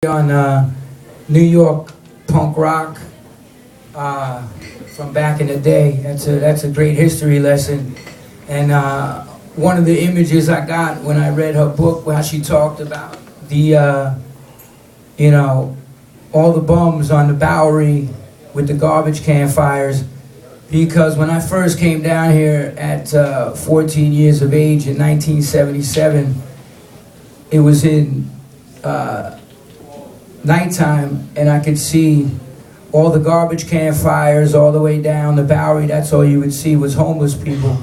On New York punk rock from back in the day. That's a great history lesson. And one of the images I got when I read her book, how she talked about the, all the bums on the Bowery with the garbage can fires. Because when I first came down here at 14 years of age in 1977, it was in nighttime, and I could see all the garbage can fires all the way down the Bowery. That's all you would see was homeless people,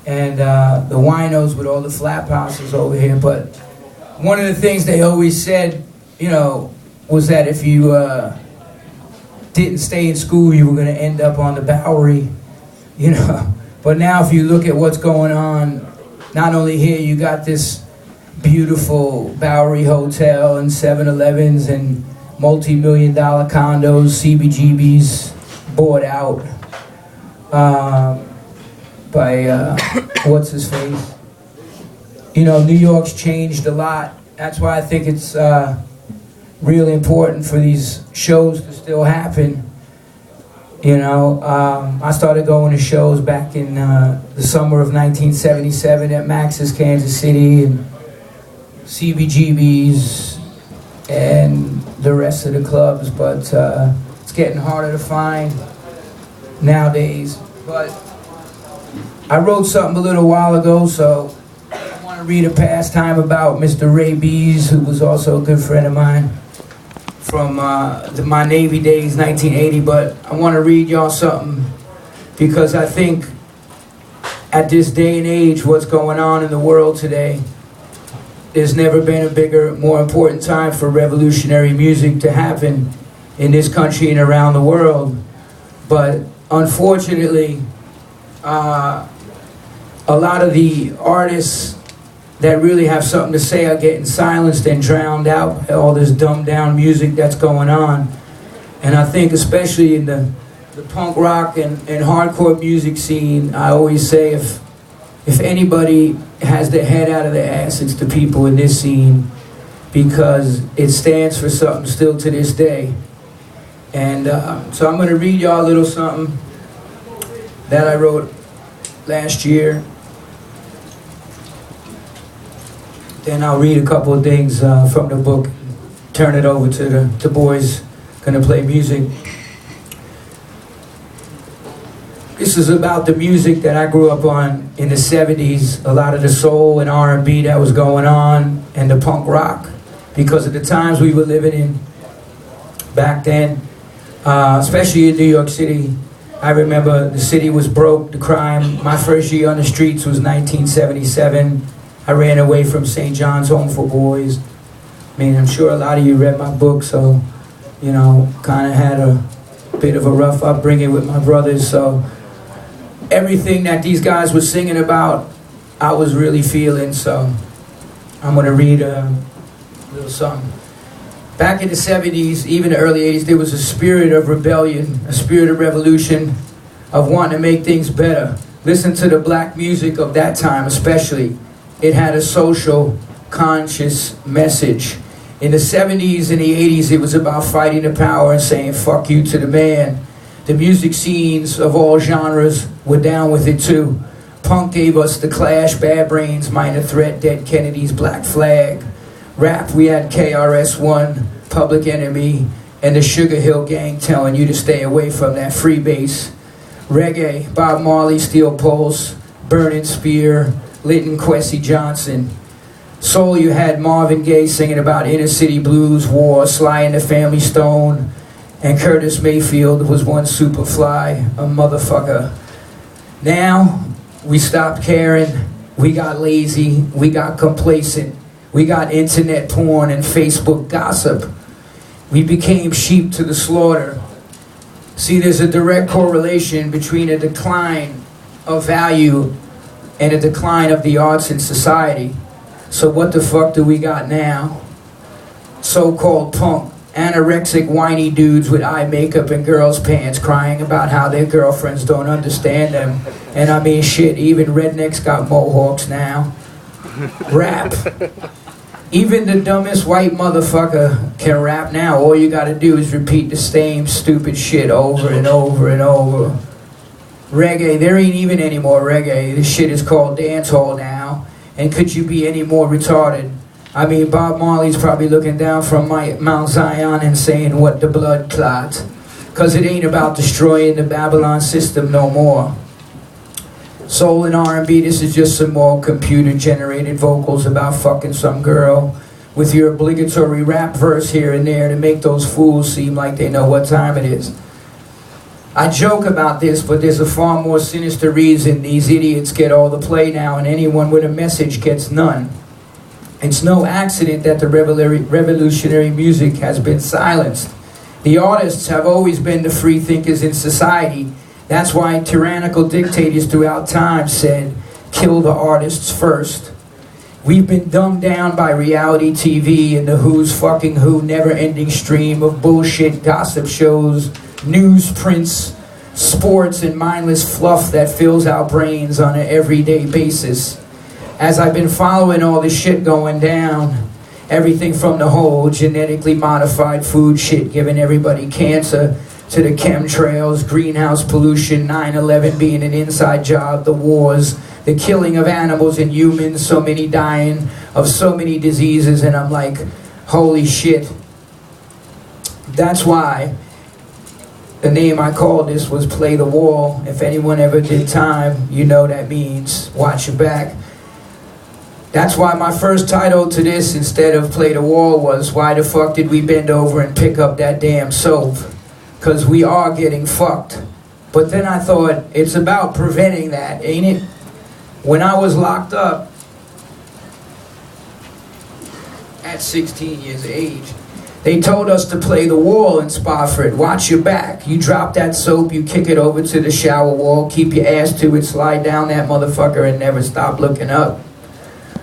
and the winos with all the flap houses over here. But one of the things they always said, was that if you didn't stay in school, you were going to end up on the Bowery, But now if you look at what's going on, not only here, you got this beautiful Bowery Hotel and 7-Elevens and multi-million-dollar condos, CBGBs bought out by what's his face. New York's changed a lot. That's why I think it's really important for these shows to still happen. I started going to shows back in the summer of 1977 at Max's Kansas City and CBGBs and the rest of the clubs, but it's getting harder to find nowadays. But I wrote something a little while ago, so I want to read a pastime about Mr. Raybeez, who was also a good friend of mine from my Navy days, 1980. But I want to read y'all something because I think at this day and age, what's going on in the world today, there's never been a bigger, more important time for revolutionary music to happen in this country and around the world. But unfortunately, a lot of the artists that really have something to say are getting silenced and drowned out by all this dumbed down music that's going on. And I think especially in the punk rock and hardcore music scene, I always say if anybody has their head out of their ass, it's the people in this scene, because it stands for something still to this day. And so I'm going to read y'all a little something that I wrote last year. Then I'll read a couple of things from the book, turn it over to the boys going to play music. This is about the music that I grew up on in the 70s, a lot of the soul and R&B that was going on, and the punk rock, because of the times we were living in back then, especially in New York City. I remember the city was broke, the crime. My first year on the streets was 1977. I ran away from St. John's Home for Boys. I mean, I'm sure a lot of you read my book, so, kind of had a bit of a rough upbringing with my brothers, so everything that these guys were singing about, I was really feeling. So I'm going to read a little something. Back in the 70s, even the early 80s, there was a spirit of rebellion, a spirit of revolution, of wanting to make things better. Listen to the black music of that time especially. It had a social, conscious message. In the 70s and the 80s, it was about fighting the power and saying fuck you to the man. The music scenes of all genres were down with it too. Punk gave us The Clash, Bad Brains, Minor Threat, Dead Kennedys, Black Flag. Rap, we had KRS-One, Public Enemy, and the Sugar Hill Gang telling you to stay away from that freebase. Reggae, Bob Marley, Steel Pulse, Burning Spear, Linton Kwesi Johnson. Soul, you had Marvin Gaye singing about inner city blues, war, Sly and the Family Stone. And Curtis Mayfield was one super fly, a motherfucker. Now, we stopped caring, we got lazy, we got complacent, we got internet porn and Facebook gossip. We became sheep to the slaughter. See, there's a direct correlation between a decline of value and a decline of the arts in society. So what the fuck do we got now? So-called punk. Anorexic, whiny dudes with eye makeup and girls' pants crying about how their girlfriends don't understand them. And I mean, shit, even rednecks got mohawks now. Rap. Even the dumbest white motherfucker can rap now. All you gotta do is repeat the same stupid shit over and over and over. Reggae, there ain't even any more reggae. This shit is called dancehall now. And could you be any more retarded? I mean, Bob Marley's probably looking down from Mount Zion and saying, what the blood clot? Cause it ain't about destroying the Babylon system no more. Soul and R&B, this is just some more computer-generated vocals about fucking some girl with your obligatory rap verse here and there to make those fools seem like they know what time it is. I joke about this, but there's a far more sinister reason these idiots get all the play now and anyone with a message gets none. It's no accident that the revolutionary music has been silenced. The artists have always been the free thinkers in society. That's why tyrannical dictators throughout time said, kill the artists first. We've been dumbed down by reality TV and the Who's fucking Who never-ending stream of bullshit gossip shows, newsprints, sports, and mindless fluff that fills our brains on an everyday basis. As I've been following all this shit going down, everything from the whole genetically modified food shit giving everybody cancer, to the chemtrails, greenhouse pollution, 9/11 being an inside job, the wars, the killing of animals and humans, so many dying of so many diseases, and I'm like, holy shit. That's why the name I called this was Play the Wall. If anyone ever did time, you know that means watch your back. That's why my first title to this, instead of Play the Wall, was Why the Fuck Did We Bend Over and Pick Up That Damn Soap? Because we are getting fucked. But then I thought, it's about preventing that, ain't it? When I was locked up at 16 years of age, they told us to play the wall in Spofford. Watch your back. You drop that soap, you kick it over to the shower wall, keep your ass to it, slide down that motherfucker, and never stop looking up.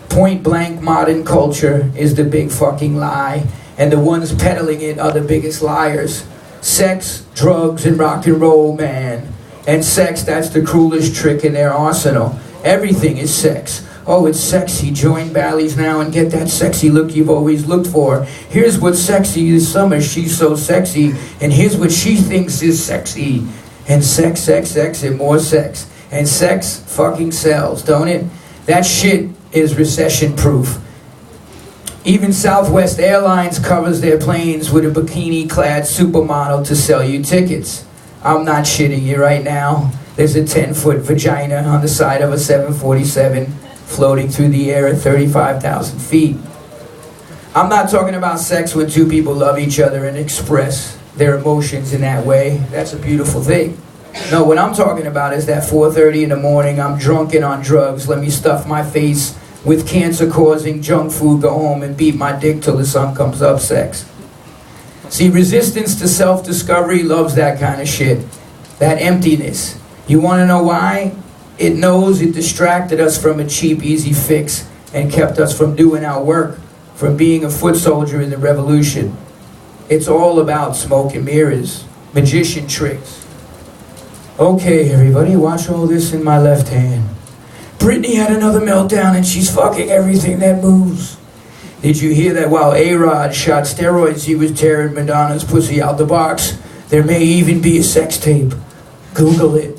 Point blank modern culture is the big fucking lie, and the ones peddling it are the biggest liars. Sex, drugs, and rock and roll, man. And sex, that's the cruelest trick in their arsenal. Everything is sex. Oh, it's sexy. Join Bally's now and get that sexy look you've always looked for. Here's what's sexy this summer. She's so sexy. And here's what she thinks is sexy. And sex, sex, sex, and more sex. And sex fucking sells, don't it? That shit is recession-proof. Even Southwest Airlines covers their planes with a bikini-clad supermodel to sell you tickets. I'm not shitting you right now. There's a 10-foot vagina on the side of a 747 floating through the air at 35,000 feet. I'm not talking about sex when two people love each other and express their emotions in that way. That's a beautiful thing. No, what I'm talking about is that 4:30 in the morning, I'm drunk and on drugs, let me stuff my face with cancer-causing junk food, go home and beat my dick till the sun comes up sex. See, resistance to self-discovery loves that kind of shit. That emptiness. You want to know why? It knows it distracted us from a cheap, easy fix and kept us from doing our work, from being a foot soldier in the revolution. It's all about smoke and mirrors, magician tricks. Okay, everybody, watch all this in my left hand. Britney had another meltdown and she's fucking everything that moves. Did you hear that while A-Rod shot steroids, he was tearing Madonna's pussy out the box? There may even be a sex tape. Google it.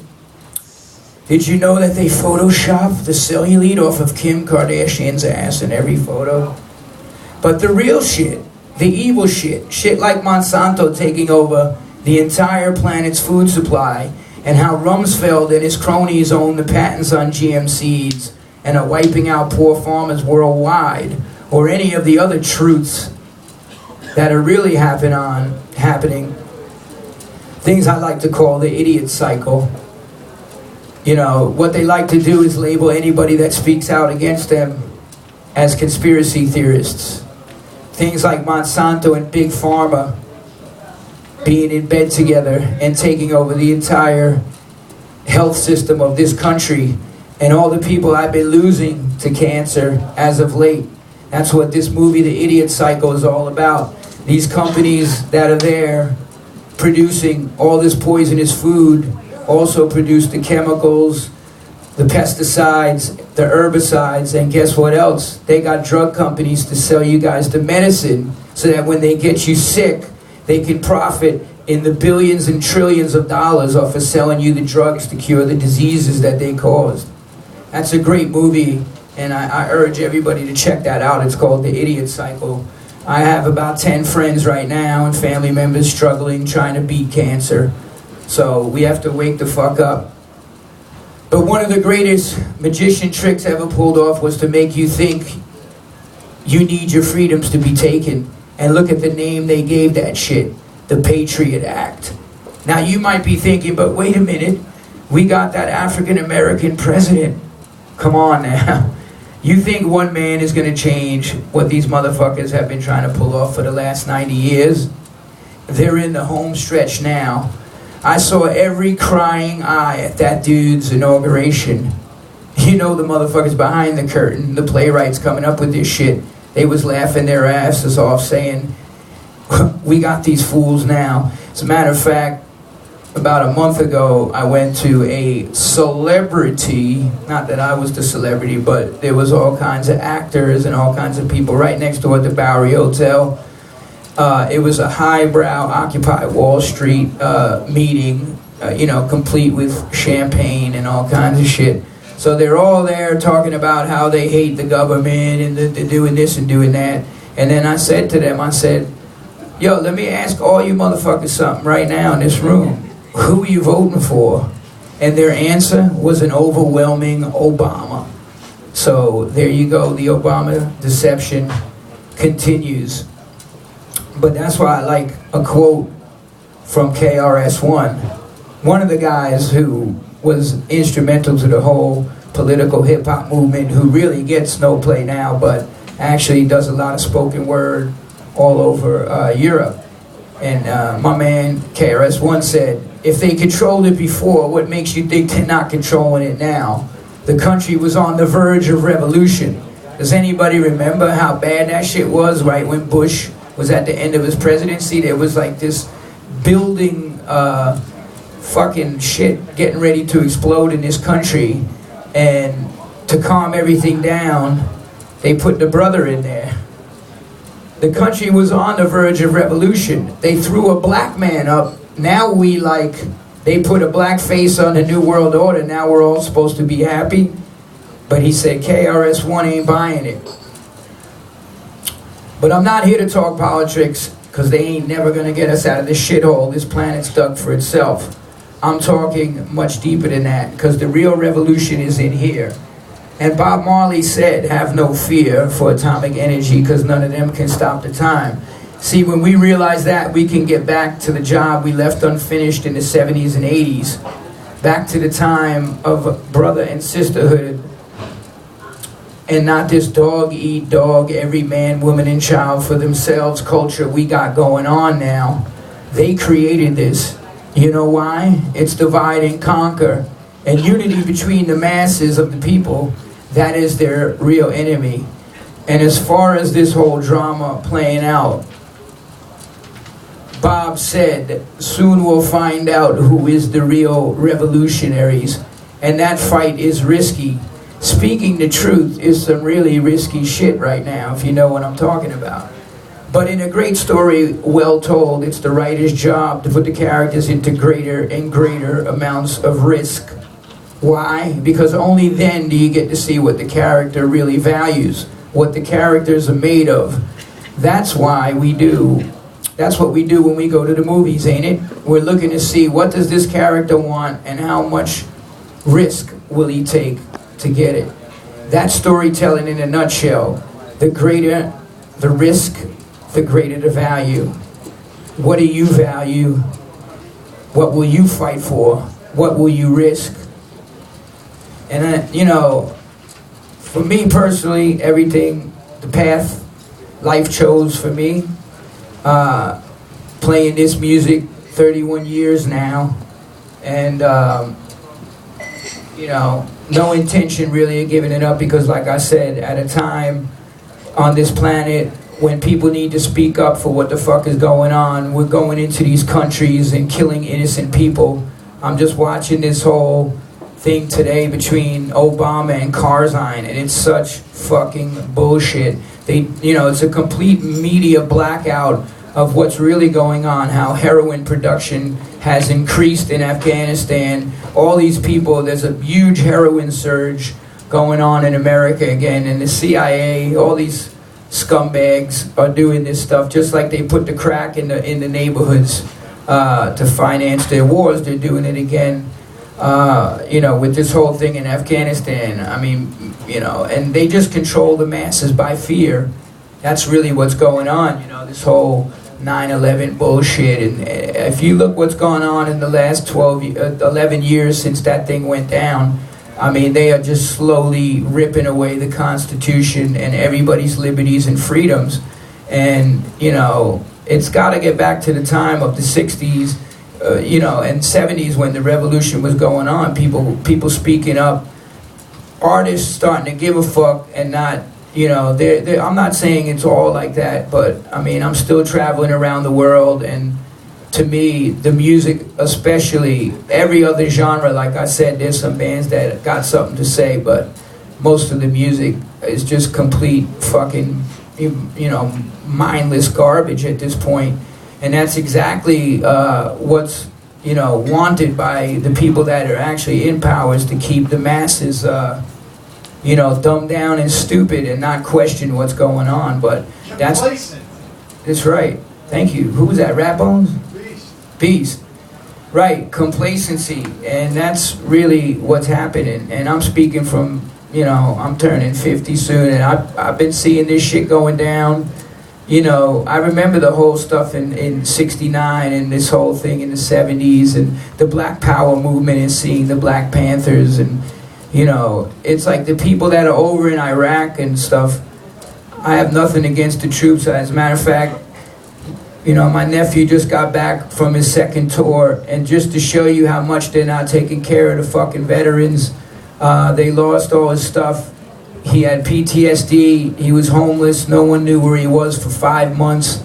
Did you know that they photoshopped the cellulite off of Kim Kardashian's ass in every photo? But the real shit, the evil shit, shit like Monsanto taking over the entire planet's food supply, and how Rumsfeld and his cronies own the patents on GM seeds and are wiping out poor farmers worldwide, or any of the other truths that are really happening. Things I like to call the idiot cycle. You know, what they like to do is label anybody that speaks out against them as conspiracy theorists. Things like Monsanto and Big Pharma being in bed together and taking over the entire health system of this country, and all the people I've been losing to cancer as of late. That's what this movie, The Idiot Cycle, is all about. These companies that are there producing all this poisonous food also produce the chemicals, the pesticides, the herbicides, and guess what else? They got drug companies to sell you guys the medicine so that when they get you sick, they can profit in the billions and trillions of dollars off of selling you the drugs to cure the diseases that they caused. That's a great movie, and I urge everybody to check that out. It's called The Idiot Cycle. I have about 10 friends right now and family members struggling, trying to beat cancer. So we have to wake the fuck up. But one of the greatest magician tricks ever pulled off was to make you think you need your freedoms to be taken. And look at the name they gave that shit, the Patriot Act. Now you might be thinking, but wait a minute, we got that African American president. Come on now. You think one man is going to change what these motherfuckers have been trying to pull off for the last 90 years? They're in the home stretch now. I saw every crying eye at that dude's inauguration. You know the motherfuckers behind the curtain, the playwrights coming up with this shit. They was laughing their asses off saying, we got these fools now. As a matter of fact, about a month ago, I went to a celebrity, not that I was the celebrity, but there was all kinds of actors and all kinds of people right next door at the Bowery Hotel. It was a highbrow Occupy Wall Street meeting, complete with champagne and all kinds of shit. So they're all there talking about how they hate the government and they're doing this and doing that. And then I said to them, I said, yo, let me ask all you motherfuckers something right now in this room. Who are you voting for? And their answer was an overwhelming Obama. So there you go, the Obama deception continues. But that's why I like a quote from KRS-One. One of the guys who was instrumental to the whole political hip-hop movement, who really gets no play now, but actually does a lot of spoken word all over Europe. And my man KRS-One said, if they controlled it before, what makes you think they're not controlling it now? The country was on the verge of revolution. Does anybody remember how bad that shit was right when Bush was at the end of his presidency? There was like this building fucking shit getting ready to explode in this country, and to calm everything down, they put the brother in there. The country was on the verge of revolution. They threw a black man up. Now they put a black face on the New World Order. Now we're all supposed to be happy. But he said KRS-One ain't buying it. But I'm not here to talk politics, because they ain't never going to get us out of this shithole this planet's dug for itself. I'm talking much deeper than that, because the real revolution is in here. And Bob Marley said, have no fear for atomic energy, because none of them can stop the time. See, when we realize that, we can get back to the job we left unfinished in the 70s and 80s. Back to the time of brother and sisterhood, and not this dog eat dog, every man, woman, and child for themselves culture we got going on now. They created this. You know why? It's divide and conquer. And unity between the masses of the people, that is their real enemy. And as far as this whole drama playing out, Bob said, soon we'll find out who is the real revolutionaries. And that fight is risky. Speaking the truth is some really risky shit right now, if you know what I'm talking about. But in a great story, well told, it's the writer's job to put the characters into greater and greater amounts of risk. Why? Because only then do you get to see what the character really values, what the characters are made of. That's why we do. That's what we do when we go to the movies, ain't it? We're looking to see what does this character want and how much risk will he take to get it. That's storytelling in a nutshell. The greater the risk, the greater the value. What do you value? What will you fight for? What will you risk? And for me personally, everything, the path life chose for me, playing this music 31 years now, and no intention really of giving it up, because like I said, at a time on this planet when people need to speak up for what the fuck is going on, we're going into these countries and killing innocent people. I'm just watching this whole thing today between Obama and Karzai, and it's such fucking bullshit. It's a complete media blackout of what's really going on, how heroin production has increased in Afghanistan. All these people, there's a huge heroin surge going on in America again, and the CIA, all these scumbags are doing this stuff, just like they put the crack in the neighborhoods to finance their wars. They're doing it again, with this whole thing in Afghanistan. I mean, and they just control the masses by fear. That's really what's going on, this whole 9/11 bullshit. And if you look what's gone on in the last 11 years since that thing went down, I mean, they are just slowly ripping away the Constitution and everybody's liberties and freedoms. And, it's got to get back to the time of the 60s, and 70s when the revolution was going on. People speaking up, artists starting to give a fuck and not, I'm not saying it's all like that, but, I mean, I'm still traveling around the world, and to me, the music, especially every other genre, like I said, there's some bands that got something to say, but most of the music is just complete fucking, mindless garbage at this point. And that's exactly what's, wanted by the people that are actually in power, is to keep the masses, dumbed down and stupid and not question what's going on. But that's right. Thank you. Who was that? Rat Bones? Beast. Right, complacency, and that's really what's happening. And I'm speaking from, I'm turning 50 soon, and I've been seeing this shit going down. I remember the whole stuff in 69 and this whole thing in the 70s and the Black Power movement and seeing the Black Panthers, and it's like the people that are over in Iraq and stuff, I have nothing against the troops. As a matter of fact, my nephew just got back from his second tour, and just to show you how much they're not taking care of the fucking veterans, they lost all his stuff. He had PTSD, he was homeless, no one knew where he was for 5 months,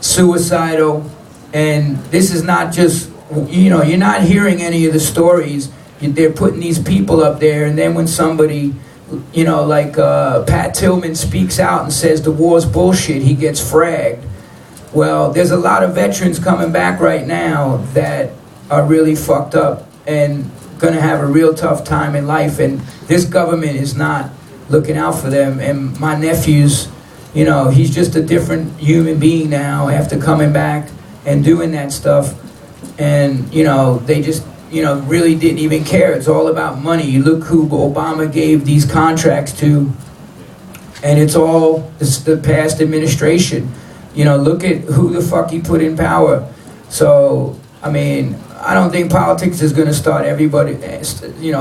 suicidal. And this is not just, you're not hearing any of the stories. They're putting these people up there, and then when somebody, like Pat Tillman speaks out and says the war's bullshit, he gets fragged. Well, there's a lot of veterans coming back right now that are really fucked up and gonna have a real tough time in life, and this government is not looking out for them. And my nephew's, he's just a different human being now after coming back and doing that stuff. And, they just, really didn't even care. It's all about money. You look who Obama gave these contracts to, and it's the past administration. Look at who the fuck he put in power. So, I mean, I don't think politics is going to start everybody,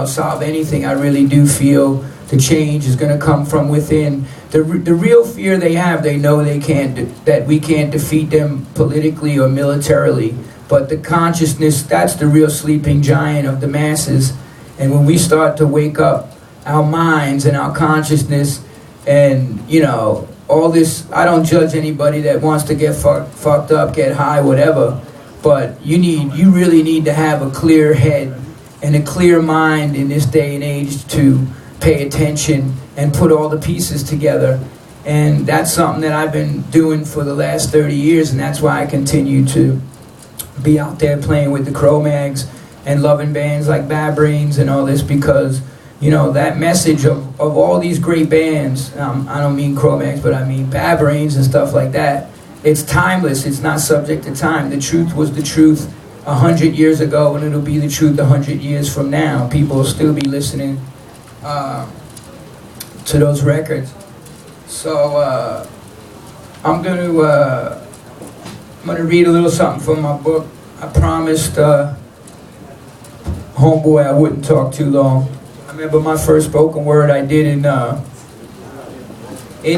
solve anything. I really do feel the change is going to come from within. The real fear they have, they know that we can't defeat them politically or militarily. But the consciousness, that's the real sleeping giant of the masses. And when we start to wake up our minds and our consciousness and, all this, I don't judge anybody that wants to get fucked up, get high, whatever. But you really need to have a clear head and a clear mind in this day and age to pay attention and put all the pieces together. And that's something that I've been doing for the last 30 years, and that's why I continue to be out there playing with the Cro-mags and loving bands like Bad Brains and all this, because that message of all these great bands, I don't mean Cro-mags, but I mean Bad Brains and stuff like that, it's timeless. It's not subject to time. The truth was the truth 100 years ago, and it'll be the truth 100 years from now. People will still be listening to those records. So I'm gonna read a little something from my book. I promised homeboy I wouldn't talk too long. I remember my first spoken word I did in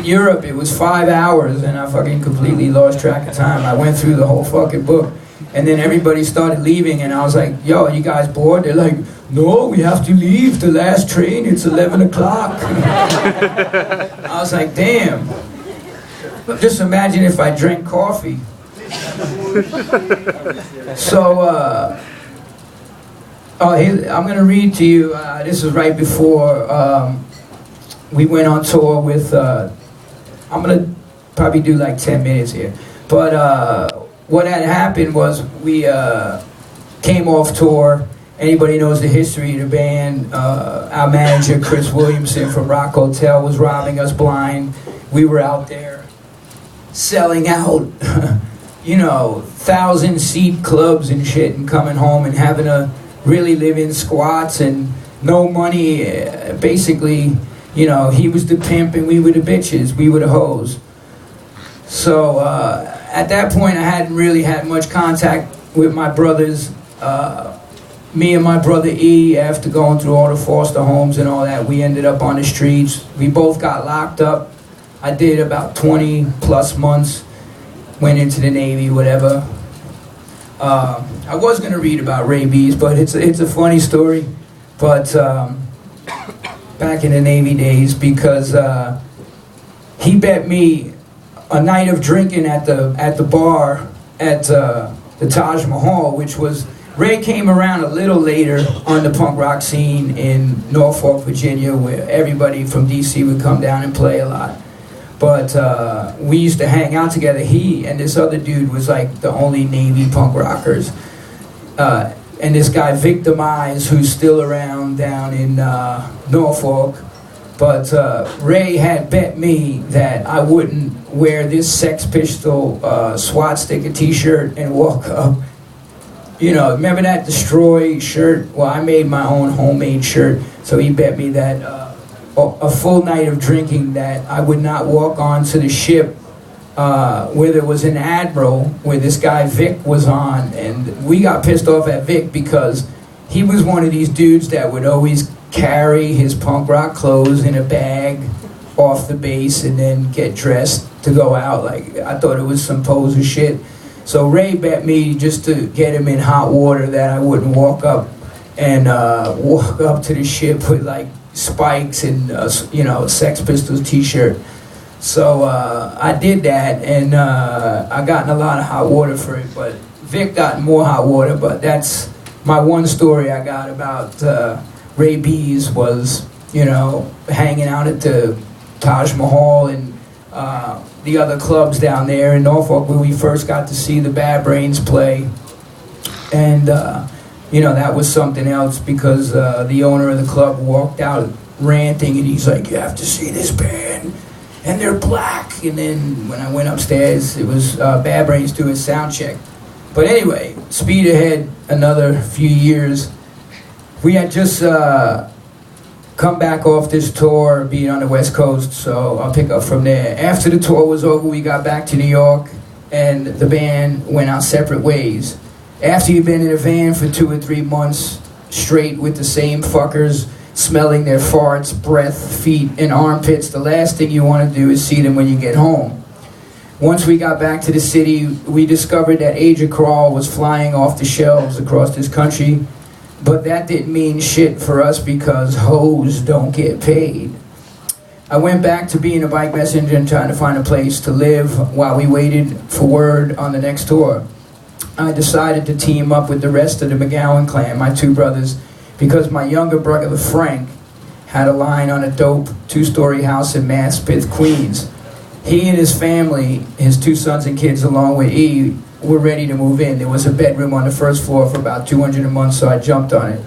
Europe. It was 5 hours, and I fucking completely lost track of time. I went through the whole fucking book, and then everybody started leaving, and I was like, yo, are you guys bored? They're like, no, we have to leave, the last train, it's 11 o'clock. I was like, damn. But just imagine if I drank coffee. So, Oh, I'm going to read to you. This was right before we went on tour with. I'm going to probably do like 10 minutes here. But what had happened was we came off tour. Anybody knows the history of the band, our manager, Chris Williamson from Rock Hotel, was robbing us blind. We were out there selling out, 1,000-seat clubs and shit, and coming home and having to really live in squats and no money. Basically, he was the pimp and we were the bitches. We were the hoes. So at that point, I hadn't really had much contact with my brothers. Me and my brother E, after going through all the foster homes and all that, we ended up on the streets. We both got locked up. I did about 20 plus months, went into the Navy, whatever. I was going to read about Raybeez, but it's a funny story. But back in the Navy days, because he bet me a night of drinking at the bar at the Taj Mahal, which was, Ray came around a little later on the punk rock scene in Norfolk, Virginia, where everybody from DC would come down and play a lot. But we used to hang out together. He and this other dude was like the only Navy punk rockers. And this guy, Vic Demise, who's still around down in Norfolk. But Ray had bet me that I wouldn't wear this Sex Pistol SWAT sticker t-shirt and walk up. Remember that Destroy shirt? Well, I made my own homemade shirt. So he bet me that a full night of drinking that I would not walk onto the ship where there was an admiral, where this guy Vic was on. And we got pissed off at Vic because he was one of these dudes that would always carry his punk rock clothes in a bag off the base and then get dressed to go out. Like, I thought it was some poser shit. So Ray bet me just to get him in hot water that I wouldn't walk up and walk up to the ship with like spikes and Sex Pistols t-shirt. So I did that, and I got in a lot of hot water for it. But Vic got more hot water. But that's my one story I got about Raybeez was hanging out at the Taj Mahal and the other clubs down there in Norfolk where we first got to see the Bad Brains play. And that was something else because the owner of the club walked out ranting, and he's like, "You have to see this band, and they're black." And then when I went upstairs, it was Bad Brains doing sound check. But anyway, speed ahead another few years. We had just come back off this tour, being on the West Coast, so I'll pick up from there. After the tour was over, we got back to New York, and the band went our separate ways. After you've been in a van for 2 or 3 months straight with the same fuckers, smelling their farts, breath, feet, and armpits, the last thing you want to do is see them when you get home. Once we got back to the city, we discovered that Age of Crawl was flying off the shelves across this country, but that didn't mean shit for us because hoes don't get paid. I went back to being a bike messenger and trying to find a place to live while we waited for word on the next tour. I decided to team up with the rest of the McGowan clan, my 2 brothers, because my younger brother Frank had a line on a dope 2-story house in Maspeth, Queens. He and his family, his 2 sons and kids along with E, were ready to move in. There was a bedroom on the first floor for about $200 a month, so I jumped on it.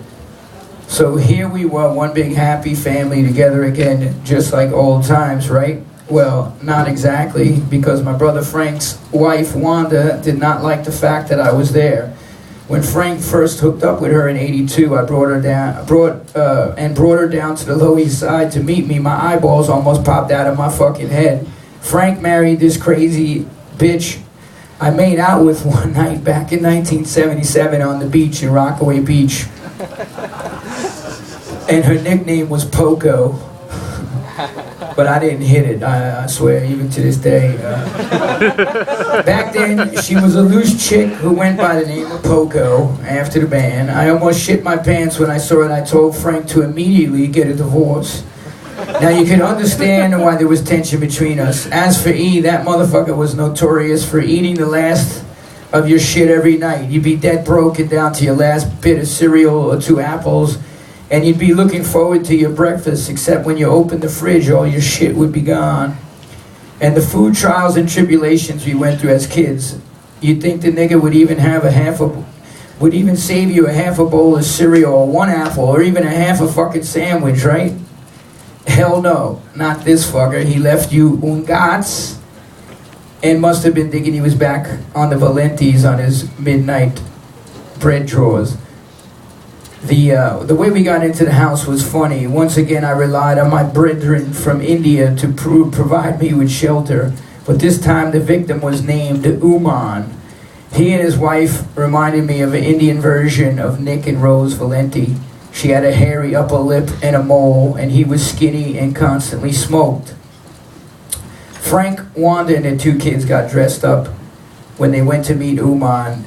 So here we were, one big happy family together again, just like old times, right? Well, not exactly, because my brother Frank's wife, Wanda, did not like the fact that I was there. When Frank first hooked up with her in '82, I brought her down to the Lower East Side to meet me. My eyeballs almost popped out of my fucking head. Frank married this crazy bitch I made out with one night back in 1977 on the beach in Rockaway Beach. And her nickname was Poco. But I didn't hit it, I swear, even to this day. Back then, she was a loose chick who went by the name of Poco after the band. I almost shit my pants when I saw it. I told Frank to immediately get a divorce. Now you can understand why there was tension between us. As for E, that motherfucker was notorious for eating the last of your shit every night. You'd be dead broken down to your last bit of cereal or 2 apples, and you'd be looking forward to your breakfast, except when you opened the fridge, all your shit would be gone. And the food trials and tribulations we went through as kids, you'd think the nigga would even have would even save you a half a bowl of cereal or 1 apple or even a half a fucking sandwich, right? Hell no, not this fucker. He left you ungats and must have been thinking he was back on the Valentis on his midnight bread drawers. The way we got into the house was funny. Once again, I relied on my brethren from India to provide me with shelter. But this time the victim was named Uman. He and his wife reminded me of an Indian version of Nick and Rose Valenti. She had a hairy upper lip and a mole, and he was skinny and constantly smoked. Frank, Wanda, and the 2 kids got dressed up when they went to meet Uman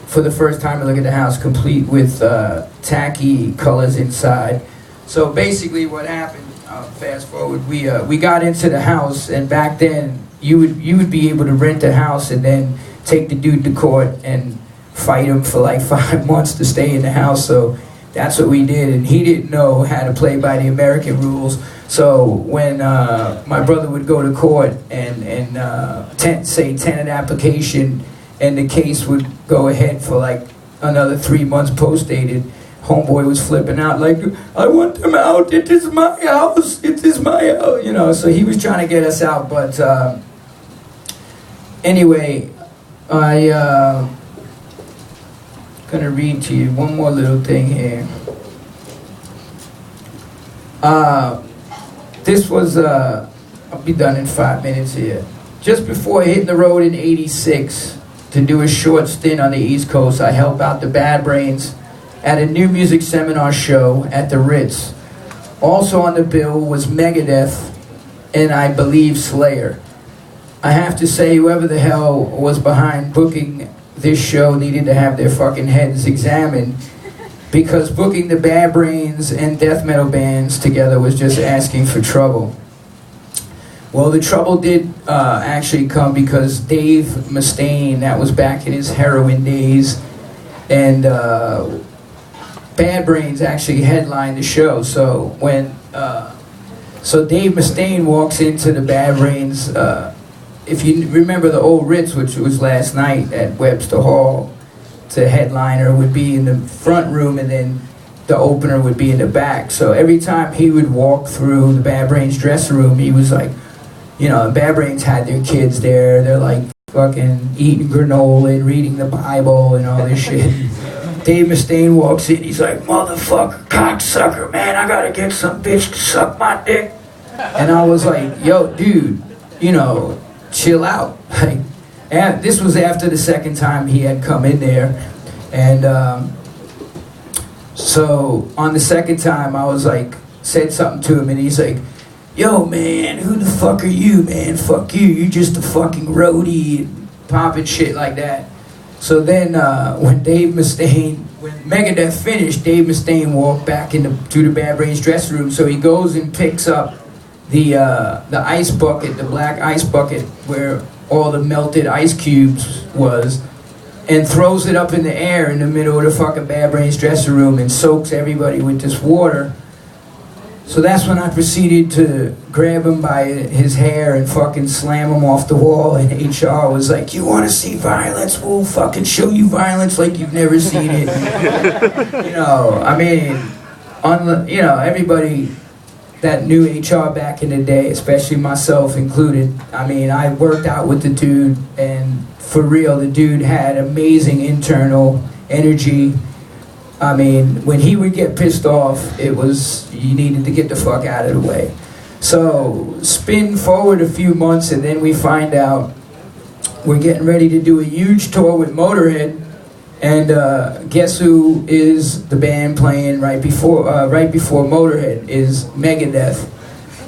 for the first time to look at the house, complete with tacky colors inside. So basically what happened, fast forward, we got into the house, and back then you would be able to rent a house and then take the dude to court and fight him for like 5 months to stay in the house. So that's what we did, and he didn't know how to play by the American rules. So when my brother would go to court and say tenant application, and the case would go ahead for like another 3 months post-dated, homeboy was flipping out like, I want them out, it is my house, it is my house, you know. So he was trying to get us out, but anyway, I gonna read to you one more little thing here. This was, I'll be done in 5 minutes here. Just before hitting the road in '86 to do a short stint on the East Coast, I helped out the Bad Brains at a new music seminar show at the Ritz. Also on the bill was Megadeth and I believe Slayer. I have to say, whoever the hell was behind booking this show needed to have their fucking heads examined, because booking the Bad Brains and death metal bands together was just asking for trouble. Well, the trouble did actually come because Dave Mustaine, that was back in his heroin days, and Bad Brains actually headlined the show. So when so Dave Mustaine walks into the Bad Brains, if you remember the old Ritz, which was last night at Webster Hall, the headliner would be in the front room and then the opener would be in the back. So every time he would walk through the Bad Brains dressing room, he was like, you know, Bad Brains had their kids there. They're like fucking eating granola and reading the Bible and all this shit. Dave Mustaine walks in, he's like, motherfucker, cocksucker, man, I gotta get some bitch to suck my dick. And I was like, yo, dude, you know, chill out. Like, and this was after the second time he had come in there. And so on the second time, I was like, said something to him, and he's like, yo, man, who the fuck are you, man? Fuck you, you just a fucking roadie, and popping shit like that. So then when Megadeth finished, Dave Mustaine walked back to the Bad Brains dressing room. So he goes and picks up the ice bucket, the black ice bucket where all the melted ice cubes was, and throws it up in the air in the middle of the fucking Bad Brains dressing room and soaks everybody with this water. So that's when I proceeded to grab him by his hair and fucking slam him off the wall, and HR was like, you want to see violence? We'll fucking show you violence like you've never seen it. You know, I mean, you know, everybody that knew HR back in the day, especially myself included, I mean, I worked out with the dude, and for real, the dude had amazing internal energy. I mean, when he would get pissed off, it was, you needed to get the fuck out of the way. So, spin forward a few months, and then we find out we're getting ready to do a huge tour with Motorhead, and guess who is the band playing right before Motorhead is Megadeth.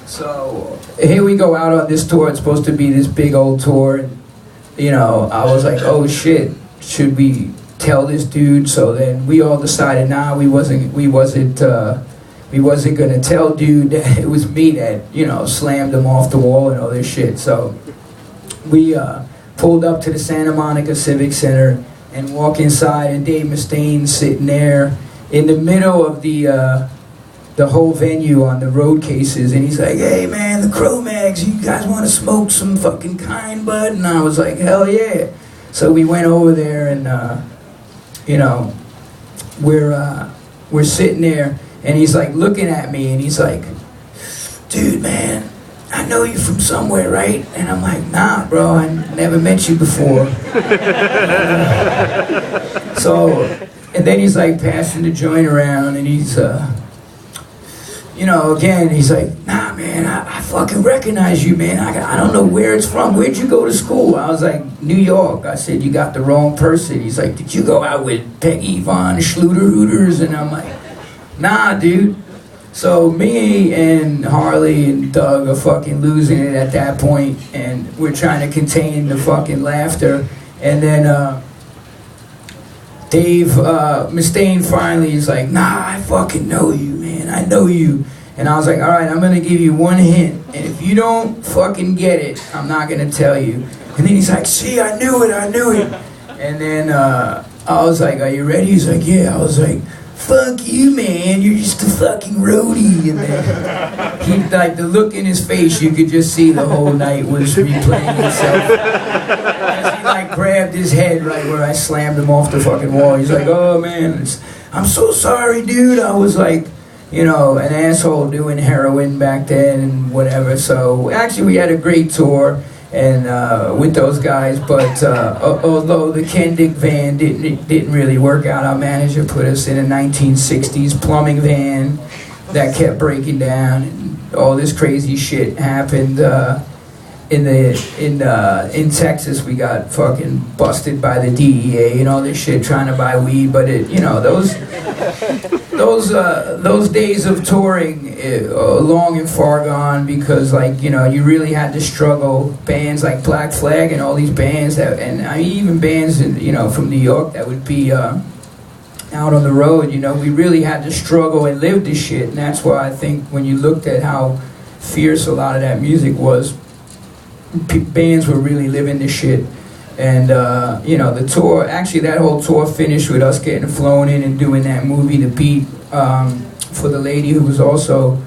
So, here we go out on this tour. It's supposed to be this big old tour, and, you know, I was like, oh shit, should we tell this dude? So then we all decided, nah, we wasn't gonna tell dude that it was me that, you know, slammed him off the wall and all this shit. So we pulled up to the Santa Monica Civic Center and walk inside, and Dave Mustaine's sitting there in the middle of the whole venue on the road cases, and he's like, "Hey man, the Cro-mags, you guys want to smoke some fucking kind bud?" And I was like, "Hell yeah!" So we went over there, and you know, we're sitting there, and he's like looking at me, and he's like, "Dude, man, I know you from somewhere, right?" And I'm like, "Nah, bro, I never met you before." So, and then he's like passing the joint around, and he's, you know, again, he's like, "Nah, man, I fucking recognize you, man. I don't know where it's from. Where'd you go to school?" I was like, "New York." I said, "You got the wrong person." He's like, "Did you go out with Peggy Von Schluter-Hooters?" And I'm like, "Nah, dude." So me and Harley and Doug are fucking losing it at that point, and we're trying to contain the fucking laughter. And then Dave Mustaine finally is like, "Nah, I fucking know you, man. I know you." And I was like, "All right, I'm gonna give you one hint, and if you don't fucking get it, I'm not gonna tell you." And then he's like, "See, I knew it. And then I was like, "Are you ready?" He's like, "Yeah." I was like, "Fuck you, man, you're just a fucking roadie." And then he, like, the look in his face, you could just see the whole night was replaying itself. As he like grabbed his head right where I slammed him off the fucking wall. He's like, "Oh man, I'm so sorry, dude. I was like, you know, an asshole doing heroin back then and whatever." So actually we had a great tour and with those guys, but although the Kendick van didn't really work out, our manager put us in a 1960s plumbing van that kept breaking down, and all this crazy shit happened. In Texas, we got fucking busted by the DEA and all this shit trying to buy weed, but it, you know, those days of touring are long and far gone, because, like, you know, you really had to struggle. Bands like Black Flag and all these bands that, and I mean, even bands in, you know, from New York that would be out on the road, you know, we really had to struggle and live this shit. And that's why I think when you looked at how fierce a lot of that music was, bands were really living this shit. And you know, the tour, actually that whole tour finished with us getting flown in and doing that movie The Beat for the lady who was also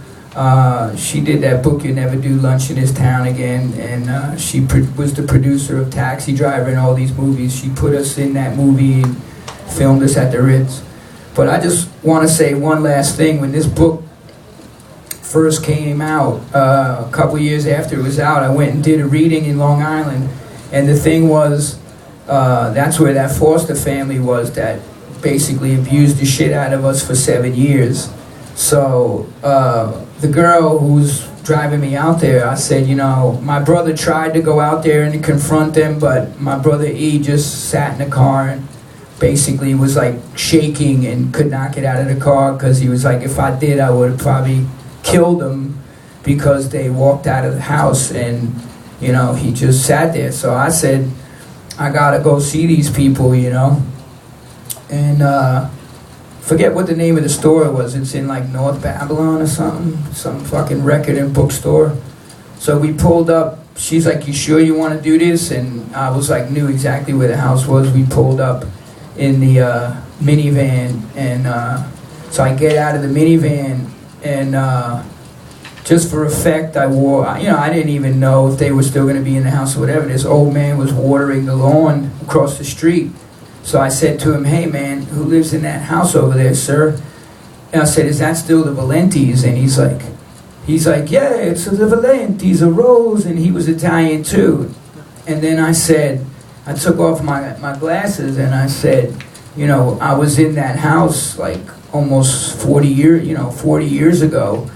she did that book You Never Do Lunch in This Town Again, and she was the producer of Taxi Driver and all these movies. She put us in that movie and filmed us at the Ritz. But I just want to say one last thing. When this book first came out, a couple years after it was out, I went and did a reading in Long Island, and the thing was, that's where that foster family was that basically abused the shit out of us for 7 years. So the girl who was driving me out there, I said, you know, my brother tried to go out there and confront them, but my brother E just sat in the car and basically was like shaking and could not get out of the car, because he was like, if I did, I would have probably killed them, because they walked out of the house. And you know, he just sat there. So I said, I gotta go see these people, you know. And forget what the name of the store was. It's in like North Babylon or something, some fucking record and bookstore. So we pulled up. She's like, "You sure you want to do this?" And I was like, knew exactly where the house was. We pulled up in the minivan, and so I get out of the minivan, and just for effect, I wore, you know, I didn't even know if they were still going to be in the house or whatever. This old man was watering the lawn across the street. So I said to him, "Hey man, who lives in that house over there, sir?" And I said, "Is that still the Valentis?" And he's like, "Yeah, it's the Valentis, a Rose." And he was Italian too. And then I said, I took off my glasses, and I said, you know, I was in that house like almost 40 years ago.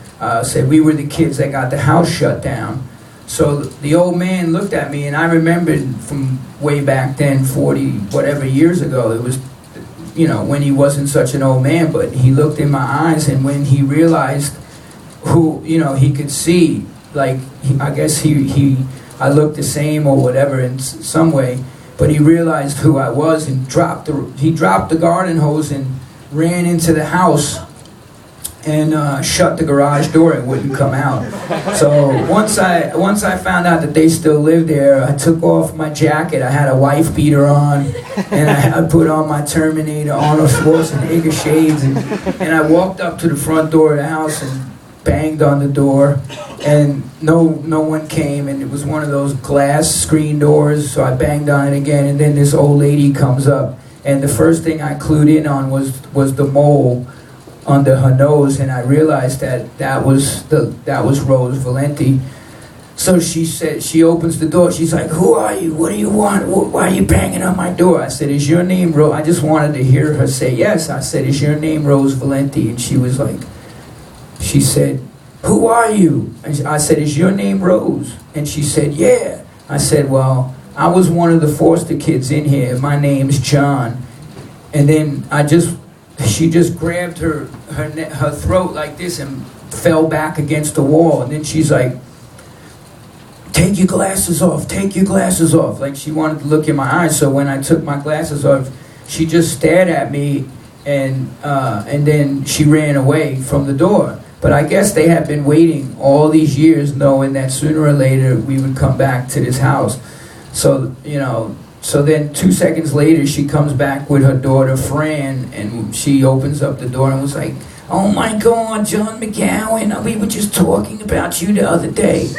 Said we were the kids that got the house shut down. So the old man looked at me, and I remembered from way back then, 40 whatever years ago, it was, you know, when he wasn't such an old man, but he looked in my eyes, and when he realized who, you know, he could see, like, I guess I looked the same or whatever in some way, but he realized who I was, and he dropped the garden hose and ran into the house. and shut the garage door and wouldn't come out. So once I found out that they still lived there, I took off my jacket. I had a wife beater on, and I put on my Terminator Arnold Schwarzenegger shades, and I walked up to the front door of the house and banged on the door, and no one came, and it was one of those glass screen doors, so I banged on it again, and then this old lady comes up, and the first thing I clued in on was the mole under her nose, and I realized that was Rose Valenti. So she opens the door, she's like, "Who are you? What do you want? Why are you banging on my door?" I said, "Is your name Rose?" I just wanted to hear her say yes. I said, "Is your name Rose Valenti?" And she said, "Who are you?" And I said, "Is your name Rose?" And she said, "Yeah." I said, "Well, I was one of the foster kids in here. My name's John." And then she just grabbed her throat like this and fell back against the wall. And then she's like, "Take your glasses off, take your glasses off." Like she wanted to look in my eyes. So when I took my glasses off, she just stared at me, and then she ran away from the door. But I guess they had been waiting all these years, knowing that sooner or later we would come back to this house. So, so then 2 seconds later, she comes back with her daughter, Fran, and she opens up the door and was like, "Oh my God, John McGowan, we were just talking about you the other day."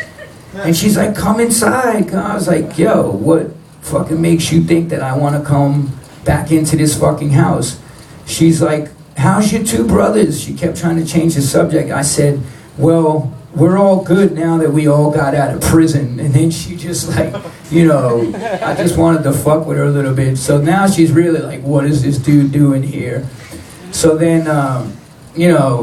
And she's like, "Come inside." I was like, "Yo, what fucking makes you think that I want to come back into this fucking house?" She's like, "How's your two brothers?" She kept trying to change the subject. I said, "Well, we're all good now that we all got out of prison." And then she just like, I just wanted to fuck with her a little bit. So now she's really like, "What is this dude doing here?" So then,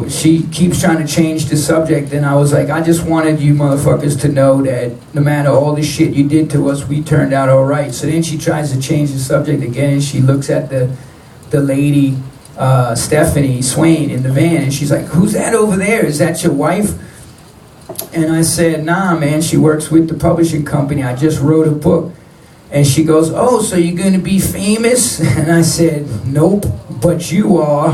she keeps trying to change the subject. And I was like, "I just wanted you motherfuckers to know that no matter all the shit you did to us, we turned out all right." So then she tries to change the subject again, and she looks at the lady, Stephanie Swain, in the van, and she's like, "Who's that over there? Is that your wife?" And I said, "Nah, man, she works with the publishing company. I just wrote a book." And she goes, "Oh, so you're going to be famous?" And I said, "Nope, but you are."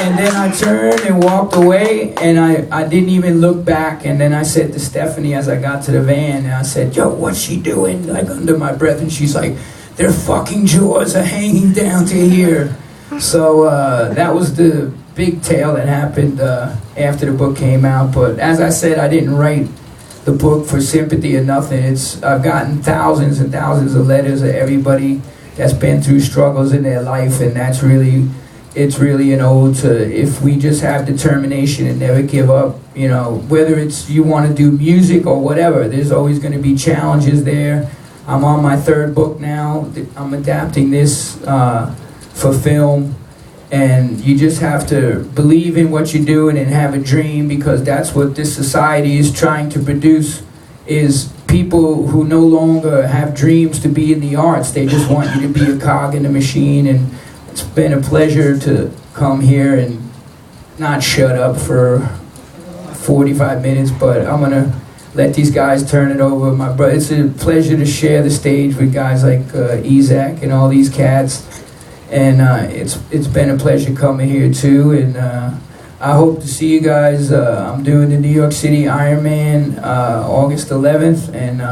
And then I turned and walked away, and I didn't even look back. And then I said to Stephanie as I got to the van, and I said, "Yo, what's she doing?" Like under my breath, and she's like, "Their fucking jaws are hanging down to here." So that was the big tale that happened after the book came out. But as I said, I didn't write the book for sympathy or nothing. I've gotten thousands and thousands of letters of everybody that's been through struggles in their life, and it's really an ode to, if we just have determination and never give up, whether it's you want to do music or whatever, there's always going to be challenges there. I'm on my third book now. I'm adapting this for film. And you just have to believe in what you're doing and have a dream, because that's what this society is trying to produce, is people who no longer have dreams to be in the arts. They just want you to be a cog in the machine. And it's been a pleasure to come here and not shut up for 45 minutes, but I'm going to let these guys turn it over. It's a pleasure to share the stage with guys like Isaac and all these cats. And it's been a pleasure coming here too, and I hope to see you guys. I'm doing the New York City Ironman August 11th, and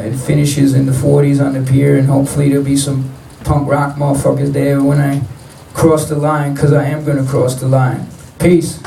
it finishes in the 40s on the pier, and hopefully there'll be some punk rock motherfuckers there when I cross the line, because I am going to cross the line. Peace.